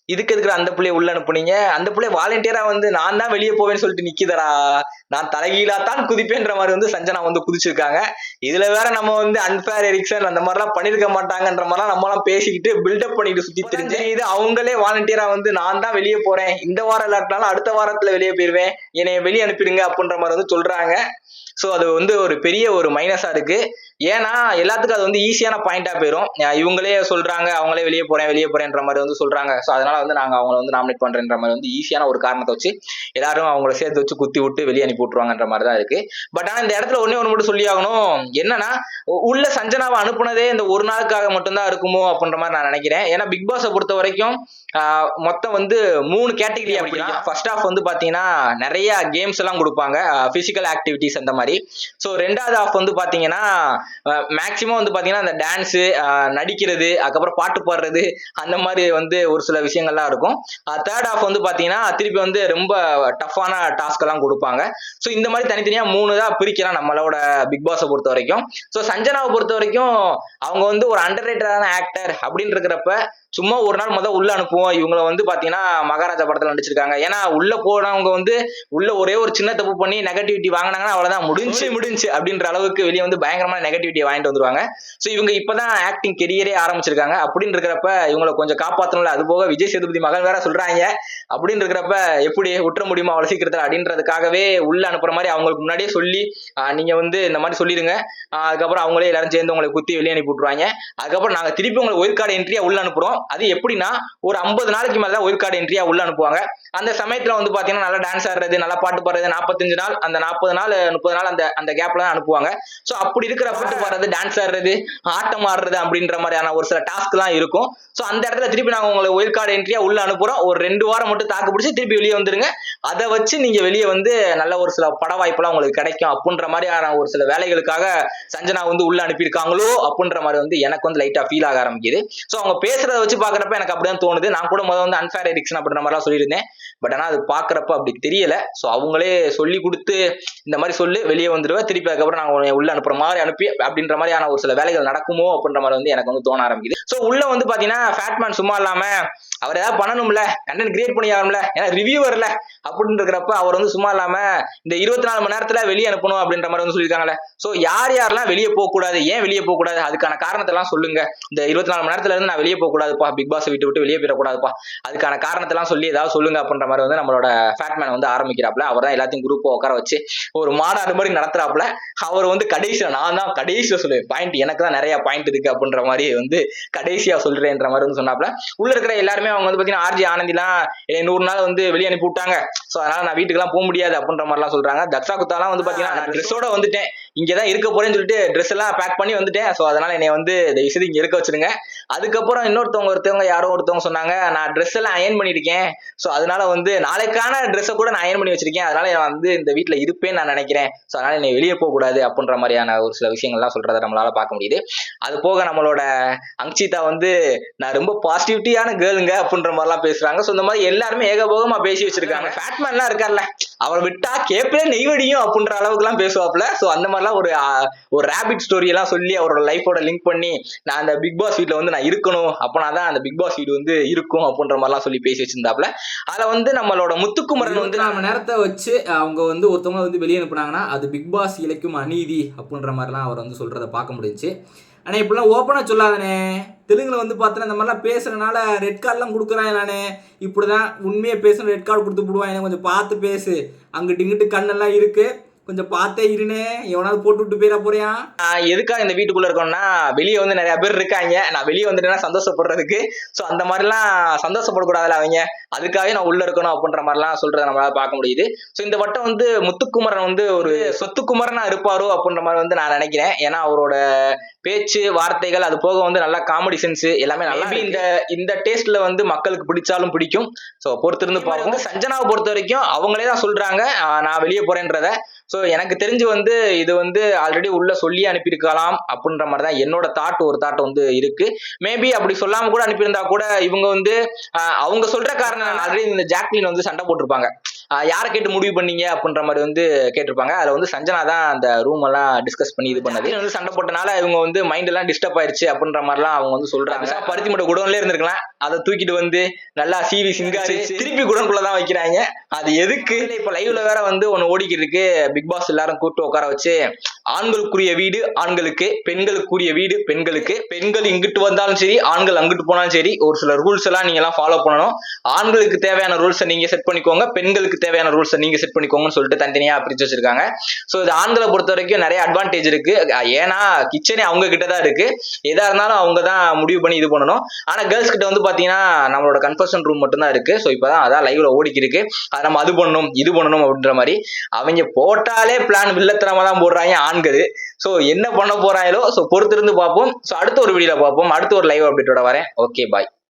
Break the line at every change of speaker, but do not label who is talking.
இதுக்கு எதுக்குற அந்த பிள்ளைய உள்ள அனுப்புனீங்க? அந்த பிள்ளை வாலண்டியரா வந்து நான் தான் வெளியே போவேன்னு சொல்லிட்டு நிக்குதடா, நான் தலைகீழாத்தான் குதிப்பேன்ற மாதிரி வந்து சஞ்சனா வந்து குதிச்சிருக்காங்க. இதுல வேற நம்ம வந்து அன்ஃபேர் எரிக்சன் அந்த மாதிரிலாம் பண்ணிருக்க மாட்டாங்கன்ற மாதிரிலாம் நம்மளாம் பேசிக்கிட்டு பில்டப் பண்ணிட்டு சுத்தி தெரிஞ்சு இது அவங்களே வாலண்டியரா வந்து நான் தான் வெளியே போறேன், இந்த வாரம் இல்லாட்டினாலும் அடுத்த வாரத்துல வெளியே போயிருவேன், என்னைய வெளியே அனுப்பிடுங்க அப்படின்ற மாதிரி வந்து சொல்றாங்க. சோ அது வந்து ஒரு பெரிய ஒரு மைனஸா இருக்கு. ஏன்னா எல்லாத்துக்கும் அது வந்து ஈஸியான பாயிண்டா போயிடும். இவங்களே சொல்றாங்க அவங்களே வெளியே போறேன்ற மாதிரி வந்து சொல்றாங்க. சோ அதனால வந்து நாங்க அவங்களை வந்து நாமினேட் பண்றேன்ற மாதிரி வந்து ஈஸியான ஒரு காரணத்தை வச்சு எல்லாரும் அவங்கள சேர்த்து வச்சு குத்தி விட்டு வெளியே அனுப்பி விட்டுருவாங்கன்ற மாதிரி தான் இருக்கு. பட் ஆனா இந்த இடத்துல ஒண்ணே ஒண்ணு மட்டும் சொல்லி ஆகணும். என்னன்னா உள்ள சஞ்சனாவை அனுப்புனதே இந்த ஒரு நாளுக்காக மட்டும்தான் இருக்குமோ அப்படின்ற மாதிரி நான் நினைக்கிறேன். ஏன்னா பிக் பாஸை பொறுத்த வரைக்கும் மொத்தம் வந்து 3 கேட்டகரியா பிடிக்கலாம். ஃபர்ஸ்ட் ஆஃப் வந்து பாத்தீங்கன்னா நிறைய கேம்ஸ் எல்லாம் கொடுப்பாங்க, பிசிக்கல் ஆக்டிவிட்டிஸ் அந்த மாதிரி. ஸோ 2வது ஆஃப் வந்து பாத்தீங்கன்னா மேக்சிமம் வந்து பாத்தீங்கன்னா அந்த டான்ஸ், நடிக்கிறது, அதுக்கப்புறம் பாட்டு பாடுறது, அந்த மாதிரி வந்து ஒரு சில விஷயங்கள்லாம் இருக்கும். 3rd ஆஃப் வந்து பாத்தீங்கன்னா திருப்பி வந்து ரொம்ப டஃப்பான டாஸ்க் எல்லாம் கொடுப்பாங்க. ஸோ இந்த மாதிரி தனித்தனியா 3 தான் பிரிக்கலாம் நம்மளோட பிக் பாஸை பொறுத்த வரைக்கும். ஸோ சஞ்சனாவை பொறுத்த வரைக்கும் அவங்க வந்து ஒரு அண்டர் ரேட்டடான ஆக்டர் அப்படின்னு இருக்கிறப்ப சும்மா ஒரு நாள் உள்ள அனுப்புவோம். இவங்களை வந்து பாத்தீங்கன்னா மகாராஜா படத்துல நடிச்சிருக்காங்க. ஏன்னா உள்ள போனவங்க வந்து உள்ள ஒரே ஒரு சின்ன தப்பு பண்ணி நெகட்டிவிட்டி வாங்கினாங்கன்னா அவ்வளவுதான், முடிஞ்சு அப்படின்ற அளவுக்கு வெளியே வந்து பயங்கரமான நெகட்டிவிட்டி வாங்கிட்டு வந்துருவாங்க. சோ இவங்க இப்பதான் ஆக்டிங் கெரியரே ஆரம்பிச்சிருக்காங்க. அப்படின்னு இருக்கிறப்ப இவங்களை கொஞ்சம் காப்பாற்றணும்ல. அது போக விஜய் சேதுபதி மகன் வேற சொல்றாங்க. அப்படின்னு இருக்கிறப்ப எப்படி விட்டுற முடியுமா அவ்வளவு சீக்கிரத்துல அப்படின்றதுக்காகவே உள்ள அனுப்புற மாதிரி அவங்களுக்கு முன்னாடியே சொல்லி நீங்க வந்து இந்த மாதிரி சொல்லிடுங்க, அதுக்கப்புறம் அவங்களே எல்லாரும் சேர்ந்து உங்களை குத்தி வெளியே அனுப்பி விட்டுருவாங்க. அதுக்கப்புறம் நாங்க திருப்பி உங்களை ஒயில்ட் கார்டு என்ட்ரியா உள்ள அனுப்புறோம். அது எப்படின்னா ஒரு 50 நாளைக்கு மேல ஒயில்ட் கார்டு என்ட்ரியா உள்ள அனுப்புவாங்க. அந்த சமயத்துல வந்து பாத்தீங்கன்னா நல்லா டான்ஸ் ஆடுறது, நல்லா பாட்டு பாடுறது, 45 நாள் அந்த 40 நாள் 30 நாள் அந்த கேப்ல தான் அனுப்புவாங்க. சோ அப்படி இருக்கிற பாட்டு பாடுறது, டான்ஸ் ஆடுறது, ஆட்டம் ஆடுறது அப்படின்ற மாதிரியான ஒரு சில டாஸ்க் எல்லாம் இருக்கும். சோ அந்த இடத்துல திருப்பி நாங்க உங்களை ஒயில்ட் கார்டு என்ட்ரியா உள்ள அனுப்புறோம். ஒரு 2 வாரம் மட்டும் தாக்கு பிடிச்சி திருப்பி வெளியே வந்துருங்க. அதை வச்சு நீங்க வெளியே வந்து நல்ல ஒரு சில பட வாய்ப்பெல்லாம் உங்களுக்கு கிடைக்கும் அப்படின்ற மாதிரியான ஒரு சில வேலைகளுக்காக சஞ்சனா வந்து உள்ள அனுப்பியிருக்காங்களோ அப்படின்ற மாதிரி வந்து எனக்கு வந்து லைட்டா ஃபீல் ஆக ஆரம்பிக்குது. சோ அவங்க பேசுறத வச்சு பாக்குறப்ப எனக்கு அப்படிதான் தோணுது. நான் கூட முதல்ல வந்து அன்ஃபேர் எடிக்ஷன் அப்படின்ற மாதிரிலாம் சொல்லியிருந்தேன். பட் ஆனா அது பாக்குறப்ப அப்படி தெரியல. சோ அவங்களே சொல்லி கொடுத்து இந்த மாதிரி சொல்லி வெளியே வந்துடுவேன், திருப்பி அதுக்கப்புறம் நாங்க உள்ள அனுப்புற மாதிரி அனுப்பி அப்படின்ற மாதிரியான ஒரு சில வேலைகள் நடக்குமோ அப்படின்ற மாதிரி வந்து எனக்கு வந்து தோண ஆரம்பிக்குது. சோ உள்ள வந்து பாத்தீங்கன்னா ஃபேட்மேன் சும்மா இல்லாம அவர் ஏதாவது பண்ணணும்ல, கண்டென்ட் கிரியேட் பண்ணி ஆகணும்ல, ஏன்னா ரிவ்யூவர்ல அப்படின்னு இருக்கிறப்ப அவர் வந்து சும்மா இல்லாம இந்த 24 மணி நேரத்துல வெளியே அனுப்பணும் அப்படின்ற மாதிரி வந்து சொல்லியிருக்காங்கல்ல. சோ யாரெல்லாம் வெளியே போக கூடாது, ஏன் வெளியே போக கூடாது, அதுக்கான காரணத்தை எல்லாம் சொல்லுங்க. இந்த 24 மணி நேரத்துல இருந்து நான் வெளியே போக கூடாதுப்பா, பிக் பாஸ் விட்டு வெளியே போயிடக்கூடாதுப்பா, அதுக்கான காரணத்தை எல்லாம் சொல்லி ஏதாவது சொல்லுங்க அப்படின்ற மாதிரி வந்து நம்மளோட ஃபேட்மேன் வந்து ஆரம்பிக்கிறாப்ல. அவர் தான் எல்லாத்தையும் குரூப்பை உட்கார வச்சு ஒரு மாநாடு மாதிரி நடத்துறாப்ல. அவர் வந்து கடைசியா நான் தான் கடைசியா சொல்லுவேன், பாயிண்ட் எனக்கு தான் நிறைய பாயிண்ட் இருக்கு அப்படின்ற மாதிரி வந்து கடைசியா சொல்றேன்ற மாதிரி வந்து சொன்னாப்ல. உள்ள இருக்கிற எல்லாருமே அவங்க வந்து பாத்தீங்கன்னா ஆர்ஜி ஆனந்திலாம் 100 நாள் வந்து வெளியே அனுப்பி விட்டாங்க, சோ அதனால நான் வீட்டுக்கு எல்லாம் போக முடியாது அப்படின்ற மாதிரி எல்லாம் சொல்றாங்க. தக்ஷா குத்தாலாம் வந்து பாத்தீங்கன்னா நான் ட்ரெஸ்ஸோட வந்துட்டேன், இங்கதான் இருக்க போறேன்னு சொல்லிட்டு ட்ரெஸ் எல்லாம் பேக் பண்ணி வந்துட்டேன், சோ அதனால என்னை வந்து தயவு செய்து இங்க இருக்க வச்சிருங்க. அதுக்கப்புறம் ஒருத்தவங்க யாரோ ஒருத்தவங்க சொன்னாங்க, நான் ட்ரெஸ் எல்லாம் அயன் பண்ணிருக்கேன், சோ அதனால வந்து நாளைக்கான ட்ரெஸ்ஸை கூட நான் அயன் பண்ணி வச்சிருக்கேன், அதனால நான் வந்து இந்த வீட்டுல இருப்பேன்னு நான் நினைக்கிறேன், சோ அதனால என்னை வெளியே போக கூடாது அப்படின்ற மாதிரியான ஒரு சில விஷயங்கள்லாம் சொல்றதை நம்மளால பார்க்க முடியுது. அது போக நம்மளோட அங்கிதா வந்து நான் ரொம்ப பாசிட்டிவிட்டியான கேர்ளுங்க அப்படின்ற மாதிரி எல்லாம் பேசுறாங்க. சோ இந்த மாதிரி எல்லாருமே ஏகபோகமா பேசி வச்சிருக்காங்க. ஃபேட்மேன் எல்லாம் இருக்கார்ல, அவர் விட்டா கேப்பே நெய்வடியும் அப்படின்ற அளவுக்கு எல்லாம் பேசுவாப்ல. சோ அந்த மாதிரிலாம் ஒரு ரேபிட் ஸ்டோரி எல்லாம் சொல்லி அவரோட லைஃபோட லிங்க் பண்ணி நான் அந்த பிக் பாஸ் வீட்ல வந்து நான் இருக்கணும், அப்பனாதான் அந்த பிக் பாஸ் வீடு வந்து இருக்கும் அப்படின்ற மாதிரிலாம் சொல்லி பேசி வச்சிருந்தாப்ல. அதுல வந்து நம்மளோட முத்துக்குமரன் வந்து நம்ம நேரத்தை வச்சு அவங்க வந்து ஒருத்தவங்க வந்து வெளியே அனுப்புனாங்கன்னா அது பிக் பாஸ் இழைக்கும் அநீதி அப்படின்ற மாதிரிலாம் அவர் வந்து சொல்றதை பார்க்க முடிஞ்சுச்சு. ஆனால் இப்படிலாம் ஓப்பனாக சொல்லாதானே, தெலுங்குல வந்து பார்த்தோன்னா இந்த மாதிரிலாம் பேசுறதுனால ரெட் கார்டெலாம் கொடுக்குறான் நானே, இப்படி தான் உண்மையாக பேசணும், ரெட் கார்டு கொடுத்து விடுவான், எனக்கு கொஞ்சம் பார்த்து பேசு, அங்கிட்டு இங்கிட்டு கண்ணெல்லாம் இருக்குது, கொஞ்சம் பார்த்தே இருனே, எவனாவது போட்டு விட்டு போயிட போறியா. எதுக்காக இந்த வீட்டுக்குள்ள இருக்கோம்னா வெளியே வந்து நிறைய பேர் இருக்காங்க, நான் வெளியே வந்துட்டேன்னா சந்தோஷப்படுறதுக்கு. ஸோ அந்த மாதிரிலாம் சந்தோஷப்படக்கூடாதுல அவங்க, அதுக்காகவே நான் உள்ள இருக்கணும் அப்படின்ற மாதிரிலாம் சொல்றதை நம்மளால பார்க்க முடியுது. ஸோ இந்த வட்டம் வந்து முத்துக்குமரன் வந்து ஒரு சொத்துக்குமரனா இருப்பாரோ அப்படின்ற மாதிரி வந்து நான் நினைக்கிறேன். ஏன்னா அவரோட பேச்சு வார்த்தைகள் அது போக வந்து நல்லா காமெடி சென்ஸ் எல்லாமே நல்லா இந்த டேஸ்ட்ல வந்து மக்களுக்கு பிடிச்சாலும் பிடிக்கும். ஸோ பொறுத்திருந்து பார்ப்போம். சஞ்சனாவை பொறுத்த வரைக்கும் அவங்களே தான் சொல்றாங்க நான் வெளியே போறேன்றத. ஸோ எனக்கு தெரிஞ்சு வந்து இது வந்து ஆல்ரெடி உள்ள சொல்லி அனுப்பியிருக்கலாம் அப்படின்ற மாதிரி தான் என்னோட ஒரு தாட் வந்து இருக்கு. மேபி அப்படி சொல்லாம கூட அனுப்பியிருந்தா கூட இவங்க வந்து அவங்க சொல்ற காரணம் ஆல்ரெடி இந்த ஜாக்லின் வந்து சண்டை போட்டிருப்பாங்க, யாரை கேட்டு முடிவு பண்ணீங்க அப்படின்ற மாதிரி வந்து கேட்டிருப்பாங்க. அதுல வந்து சஞ்சனா தான் அந்த ரூம் எல்லாம் டிஸ்கஸ் பண்ணி இது பண்ணது. வந்து சண்டை போட்டனால இவங்க வந்து மைண்ட் எல்லாம் டிஸ்டர்ப் ஆயிருச்சு அப்படின்ற மாதிரிலாம் அவங்க வந்து சொல்றாங்க. பருத்தி மட்டும் குடோன்ல இருந்திருக்கலாம், அதை தூக்கிட்டு வந்து நல்லா சீவி சிங்காரி திருப்பி குடனுக்குள்ளதான் வைக்கிறாங்க. அது எதுக்கு? இப்ப லைவ்ல வேற வந்து ஒண்ணு ஓடிக்கிட்டு இருக்கு. பிக் பாஸ் எல்லாரும் கூப்பிட்டு உட்கார வச்சு ஆண்களுக்குரிய வீடு ஆண்களுக்கு, பெண்களுக்குரிய வீடு பெண்களுக்கு, பெண்கள் இங்கிட்டு வந்தாலும் சரி ஆண்கள் அங்கிட்டு போனாலும் சரி ஒரு சில ரூல்ஸ் எல்லாம் நீங்க எல்லாம் ஃபாலோ பண்ணணும். ஆண்களுக்கு தேவையான ரூல்ஸை நீங்க செட் பண்ணிக்கோங்க, பெண்களுக்கு தேவையான ரூல்ஸை நீங்க செட் பண்ணிக்கோங்கன்னு சொல்லிட்டு தனித்தனியா பிரிச்சு வச்சிருக்காங்க. சோ இது ஆண்களை பொறுத்த வரைக்கும் நிறைய அட்வான்டேஜ் இருக்கு. ஏன்னா கிச்சனே அவங்க கிட்டதான் இருக்கு. எதா இருந்தாலும் அவங்க தான் முடிவு பண்ணி இது பண்ணணும். ஆனா கேர்ள்ஸ் கிட்ட வந்து பாத்தீங்கன்னா நம்மளோட கன்ஃபர்ஷன் ரூம் மட்டும் தான் இருக்கு. சோ இப்பதான் அதான் லைவ்ல ஓடிக்கி இருக்கு. அதை நம்ம அது பண்ணணும் இது பண்ணணும் அப்படின்ற மாதிரி அவங்க போட்டாலே பிளான் வில்லத்தனமா தான் போடுறாங்க ஆண்கள். சோ என்ன பண்ண போறாங்களோ சோ பொறுத்திருந்து பார்ப்போம். சோ அடுத்த ஒரு வீடியோல பார்ப்போம். அடுத்த ஒரு லைவ் அப்டேட்டோட வரேன். Okay bye.